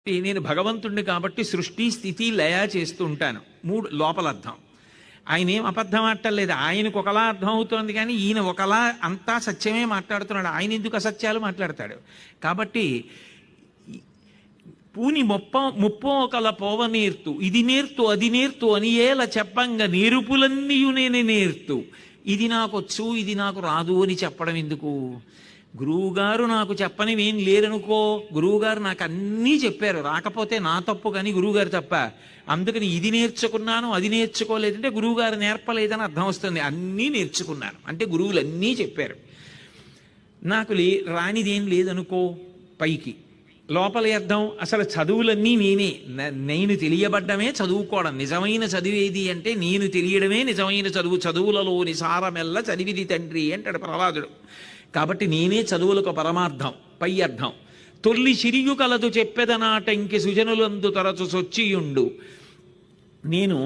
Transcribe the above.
నేను భగవంతుణ్ణి కాబట్టి సృష్టి స్థితి లయ చేస్తూ ఉంటాను. మూడు లోపల అర్థం. ఆయన ఏం అబద్ధం ఆడటలేదు. ఆయనకు ఒకలా అర్థం అవుతోంది, కానీ ఈయన ఒకలా అంతా సత్యమే మాట్లాడుతున్నాడు. ఆయన ఎందుకు అసత్యాలు మాట్లాడతాడు? కాబట్టి పూని ముప్పో ఒకల పోవ నేర్తు, ఇది నేర్తు అది నేర్తు అని ఏల చెప్పంగా నేరుపులన్నీయు నేనే నేర్తు, ఇది నాకొచ్చు ఇది నాకు రాదు అని చెప్పడం ఎందుకు? గురువుగారు నాకు చెప్పనివేం లేరనుకో, గురువుగారు నాకు అన్నీ చెప్పారు, రాకపోతే నా తప్పు కానీ గురువుగారు తప్ప. అందుకని ఇది నేర్చుకున్నాను అది నేర్చుకోలేదంటే గురువుగారు నేర్పలేదని అర్థం వస్తుంది. అన్నీ నేర్చుకున్నాను అంటే గురువులు అన్నీ చెప్పారు. నాకు రానిదేం లేదనుకో, పైకి లోపలి అర్థం అసలు చదువులన్నీ నేను తెలియబడ్డమే చదువుకోవడం. నిజమైన చదివేది అంటే నేను తెలియడమే నిజమైన చదువు. చదువులలోని సారమెల్ల చదివిది తండ్రి అంటాడు ప్రహ్లాదుడు. కాబట్టి నేనే చదువులకు పరమార్థం. పై అర్థం తొల్లి సిరియు కలదు చెప్పెదనాటంకి సుజనులందు తరచు సొచ్చియుండు. నేను